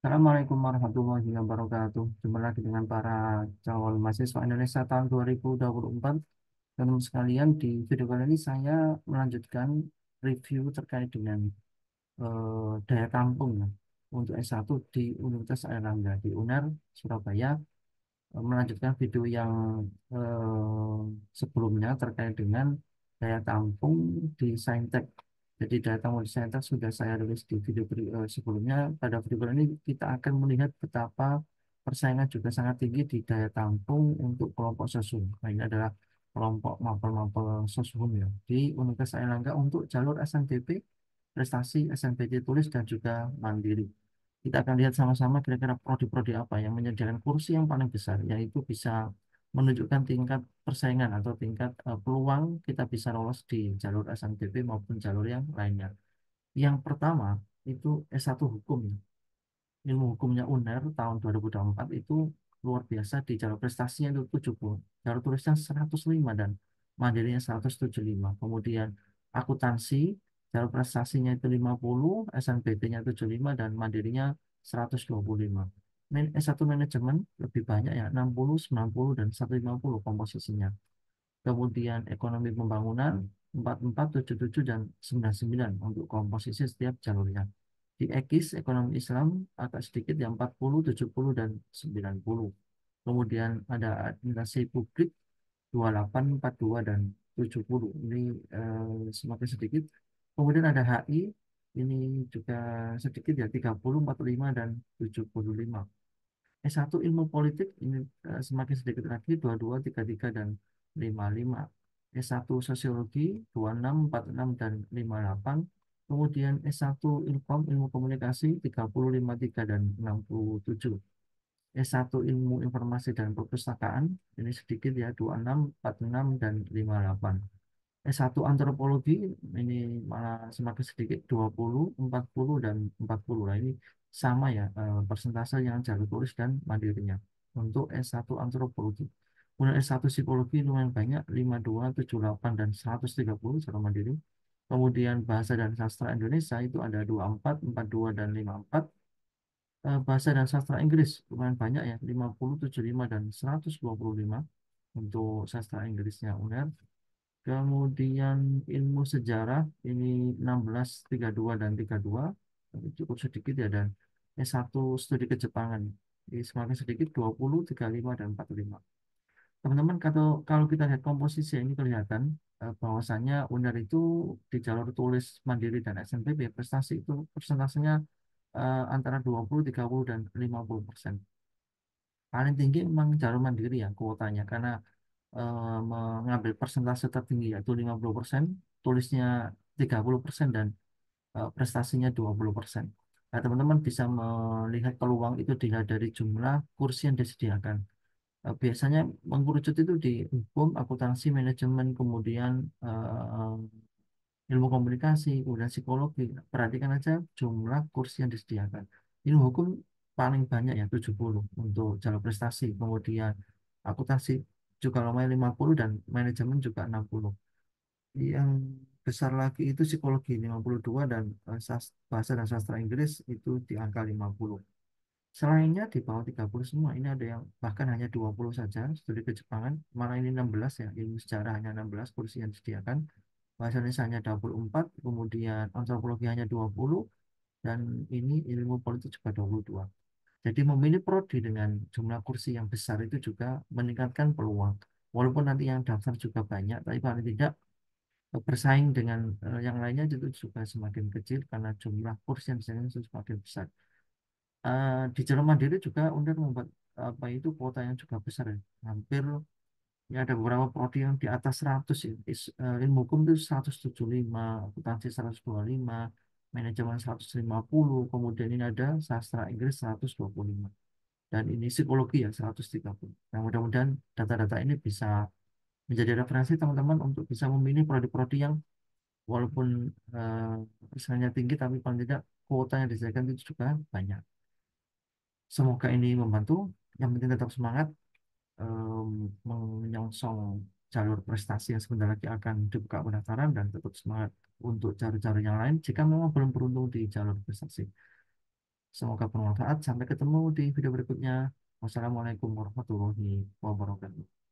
Assalamualaikum warahmatullahi wabarakatuh. Jumpa lagi dengan para calon mahasiswa Indonesia tahun 2024. Teman-teman sekalian, di video kali ini saya melanjutkan review terkait dengan daya tampung ya, untuk S1 di Universitas Airlangga di UNER Surabaya. Melanjutkan video yang eh, sebelumnya terkait dengan daya tampung di Saintek. Jadi daya tampung di Saintek sudah saya rilis di video sebelumnya. Pada video kali ini kita akan melihat betapa persaingan juga sangat tinggi di daya tampung untuk kelompok sosum. Nah, ini adalah kelompok mapel-mapel sosum ya di Universitas Airlangga untuk jalur SNBP, prestasi SNBT tulis dan juga mandiri. Kita akan lihat sama-sama kira-kira prodi-prodi apa yang menyediakan kursi yang paling besar, yaitu bisa menunjukkan tingkat persaingan atau tingkat peluang kita bisa lolos di jalur SNBP maupun jalur yang lainnya. Yang pertama itu S1 Hukum ya. Ilmu hukumnya UNER tahun 2024 itu luar biasa di jalur prestasinya itu 70, jalur tulisnya 105 dan mandirinya 175. Kemudian akuntansi jalur prestasinya itu 50, SNBT-nya 75 dan mandirinya 125. S1 manajemen lebih banyak ya 60, 90 dan 150 komposisinya. Kemudian ekonomi pembangunan 44, 77 dan 99 untuk komposisi setiap jalurnya. Di EKIS, ekonomi Islam agak sedikit yang 40, 70 dan 90. Kemudian ada administrasi publik 28, 42 dan 70. Ini semakin sedikit. Kemudian ada HI, ini juga sedikit ya 30, 45 dan 75. S1 ilmu politik ini semakin sedikit lagi 22, 33 dan 55. S1 sosiologi 26, 46 dan 58. Kemudian S1 Ilkom ilmu komunikasi 30, 53 dan 67. S1 ilmu informasi dan perpustakaan ini sedikit ya 26, 46 dan 58. S1 antropologi ini malah semakin sedikit 20, 40 dan 40. Nah, ini sama ya persentase yang jalur tulis dan mandirinya untuk S1 antropologi. Kemudian S1 psikologi lumayan banyak 52, 78 dan 130 secara mandiri. Kemudian bahasa dan sastra Indonesia itu ada 24, 42 dan 54. Bahasa dan sastra Inggris lumayan banyak ya 50, 75 dan 125 untuk sastra Inggrisnya UNER. Kemudian ilmu sejarah ini 16, 32 dan 32. Tapi cukup sedikit ya dan S1 studi Kejepangan. Ini semakin sedikit 20, 35 dan 45. Teman-teman kalau kalau kita lihat komposisi ini kelihatan bahwasannya UNER itu di jalur tulis mandiri dan SNBP prestasi itu persentasenya antara 20, 30 dan 50%. Paling tinggi memang jalur mandiri ya kuotanya karena mengambil persentase tertinggi yaitu 50%, tulisnya 30% dan prestasinya 20%. Nah, teman-teman bisa melihat peluang itu dilihat dari jumlah kursi yang disediakan. Biasanya mengerucut itu di hukum, akuntansi, manajemen, kemudian ilmu komunikasi, kemudian psikologi. Perhatikan aja jumlah kursi yang disediakan. Ilmu hukum paling banyak ya 70 untuk jalur prestasi. Kemudian akuntansi juga lumayan 50 dan manajemen juga 60. Yang besar lagi itu psikologi 52 dan bahasa dan sastra Inggris itu di angka 50. Selainnya di bawah 30 semua. Ini ada yang bahkan hanya 20 saja studi Kejepangan. Malah ini 16 ya. Ilmu sejarah hanya 16 kursi yang disediakan. Bahasa Indonesia hanya 24, kemudian antropologi hanya 20, dan ini ilmu politik juga 22. Jadi memilih prodi dengan jumlah kursi yang besar itu juga meningkatkan peluang. Walaupun nanti yang daftar juga banyak, tapi paling tidak bersaing dengan yang lainnya itu juga semakin kecil karena jumlah kursi yang disediakan itu semakin besar. Di jalur mandiri juga UNER membuat apa itu kuota yang juga besar ya. Hampir ya ada beberapa prodi yang di atas 100 ya. Ilmu hukum itu 175, akuntansi 125, manajemen 150, kemudian ini ada sastra Inggris 125. Dan ini psikologi ya 130. Nah, mudah-mudahan data-data ini bisa menjadi referensi teman-teman untuk bisa memilih prodi-prodi yang walaupun misalnya tinggi tapi paling tidak kuota yang disediakan itu juga banyak. Semoga ini membantu. Yang penting tetap semangat em, menyongsong jalur prestasi yang sebentar lagi akan dibuka pendaftaran dan tetap semangat untuk jalur-jalur yang lain jika memang belum beruntung di jalur prestasi. Semoga bermanfaat. Sampai ketemu di video berikutnya. Wassalamualaikum warahmatullahi wabarakatuh.